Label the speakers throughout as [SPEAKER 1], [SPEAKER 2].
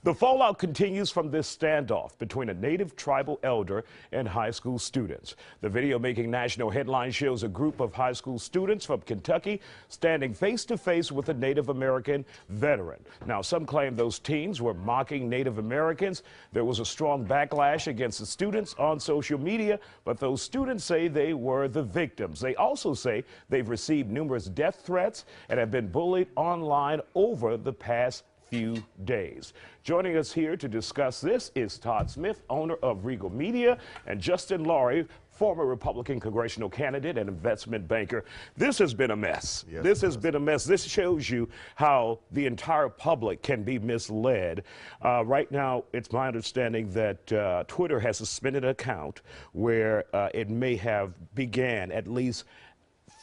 [SPEAKER 1] The fallout continues from this standoff between a native tribal elder and high school students. The video making national headlines shows a group of high school students from Kentucky standing face to face with a Native American veteran. Now, some claim those teens were mocking Native Americans. There was a strong backlash against the students on social media, but those students say they were the victims. They also say they've received numerous death threats and have been bullied online over the past few days. Joining us here to discuss this is Todd Smith, owner of Regal Media, and Justin Laurie, former Republican congressional candidate and investment banker. This has been a mess.
[SPEAKER 2] Yes,
[SPEAKER 1] this has been a mess. This shows you how the entire public can be misled. Right now, it's my understanding that Twitter has suspended an account where it may have began at least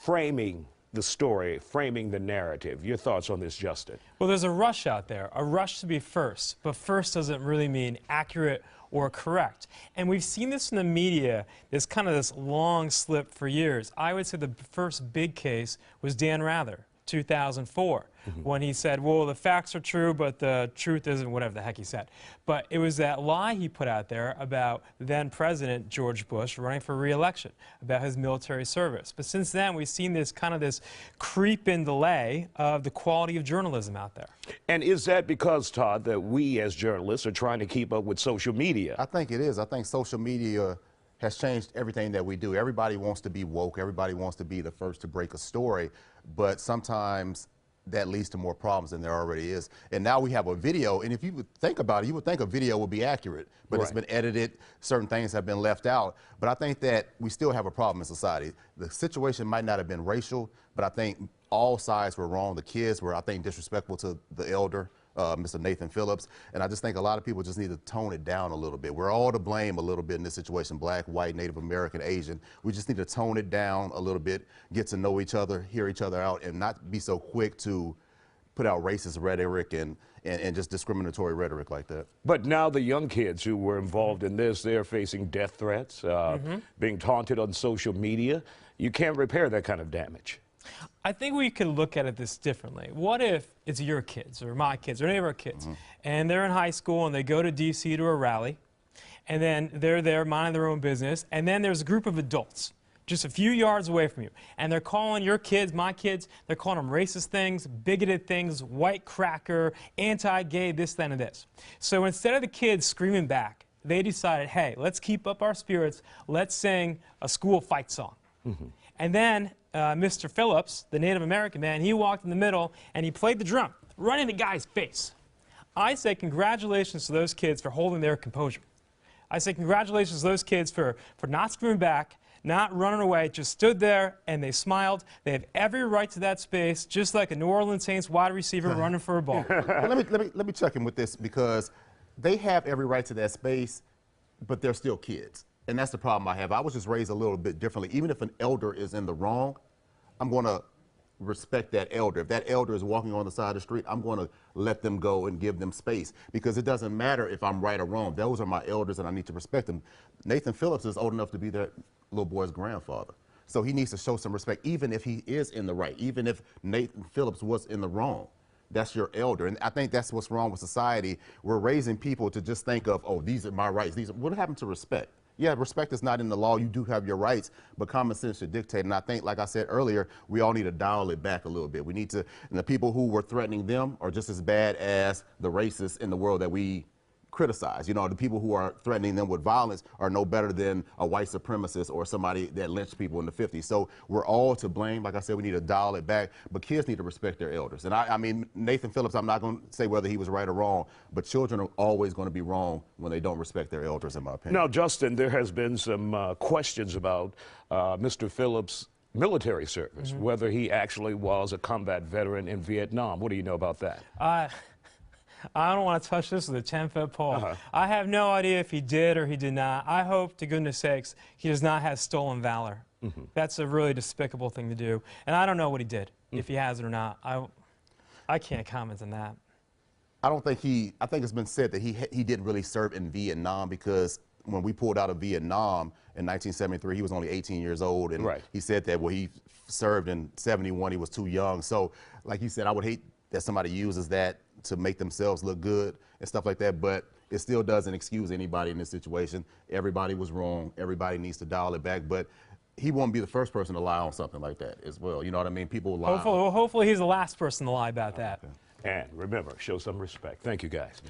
[SPEAKER 1] framing the story, framing the narrative. Your thoughts on this, Justin?
[SPEAKER 3] Well, there's a rush out there, a rush to be first, but first doesn't really mean accurate or correct. And we've seen this in the media, this long slip for years. I would say the first big case was Dan Rather, 2004, when he said, well, the facts are true, but the truth isn't, whatever the heck he said. But it was that lie he put out there about then President George Bush running for re-election, about his military service. But since then, we've seen this this creep in delay of the quality of journalism out there.
[SPEAKER 1] And is that because, Todd, that we as journalists are trying to keep up with social media?
[SPEAKER 2] I think it is. I think social media has changed everything that we do. Everybody wants to be woke. Everybody wants to be the first to break a story. But sometimes that leads to more problems than there already is. And now we have a video, and if you would think about it, you would think a video would be accurate, but It's been edited, certain things have been left out. But I think that we still have a problem in society. The situation might not have been racial, but I think all sides were wrong. The kids were, I think, disrespectful to the elder, Mr. Nathan Phillips, and I just think a lot of people just need to tone it down a little bit. We're all to blame a little bit in this situation, black, white, Native American, Asian. We just need to tone it down a little bit, get to know each other, hear each other out, and not be so quick to put out racist rhetoric and just discriminatory rhetoric like that.
[SPEAKER 1] But now the young kids who were involved in this, they're facing death threats, being taunted on social media. You can't repair that kind of damage.
[SPEAKER 3] I think we could look at it this differently. What if it's your kids or my kids or any of our kids, and they're in high school and they go to D.C. to a rally, and then they're there minding their own business, and then there's a group of adults just a few yards away from you, and they're calling your kids, my kids, they're calling them racist things, bigoted things, white cracker, anti-gay, this, that, and this. So instead of the kids screaming back, they decided, hey, let's keep up our spirits, let's sing a school fight song. And then Mr. Phillips, the Native American man, he walked in the middle and he played the drum, right in the guy's face. I say congratulations to those kids for holding their composure. I say congratulations to those kids for not screaming back, not running away, just stood there and they smiled. They have every right to that space, just like a New Orleans Saints wide receiver running for a ball.
[SPEAKER 2] Well, let me check in with this, because they have every right to that space, but they're still kids. And that's the problem I have. I was just raised a little bit differently. Even if an elder is in the wrong, I'm going to respect that elder. If that elder is walking on the side of the street, I'm going to let them go and give them space, because it doesn't matter if I'm right or wrong. Those are my elders and I need to respect them. Nathan Phillips is old enough to be that little boy's grandfather. So he needs to show some respect, even if he is in the right, even if Nathan Phillips was in the wrong. That's your elder. And I think that's what's wrong with society. We're raising people to just think of, oh, these are my rights. What happened to respect? Yeah, respect is not in the law. You do have your rights, but common sense should dictate. And I think, like I said earlier, we all need to dial it back a little bit. We need to, and the people who were threatening them are just as bad as the racists in the world that we criticize. You know, the people who are threatening them with violence are no better than a white supremacist or somebody that lynched people in the 50s. So we're all to blame. Like I said, we need to dial it back, but kids need to respect their elders. And I mean, Nathan Phillips, I'm not going to say whether he was right or wrong, but children are always going to be wrong when they don't respect their elders, in my opinion.
[SPEAKER 1] Now, Justin, there has been some questions about Mr. Phillips' military service, whether he actually was a combat veteran in Vietnam. What do you know about that?
[SPEAKER 3] I don't want to touch this with a 10-foot pole. I have no idea if he did or he did not. I hope, to goodness sakes, he does not have stolen valor. That's a really despicable thing to do. And I don't know what he did, if he has it or not. I can't comment on that.
[SPEAKER 2] I don't think I think it's been said that he didn't really serve in Vietnam, because when we pulled out of Vietnam in 1973, he was only 18 years old. And he said that, well, he served in 71, he was too young. So, like you said, I would hate that somebody uses that to make themselves look good and stuff like that, but it still doesn't excuse anybody in this situation. Everybody was wrong. Everybody needs to dial it back, but he won't be the first person to lie on something like that as well. You know what I mean? People will lie.
[SPEAKER 3] Hopefully he's the last person to lie about that.
[SPEAKER 1] And remember, show some respect. Thank you, guys.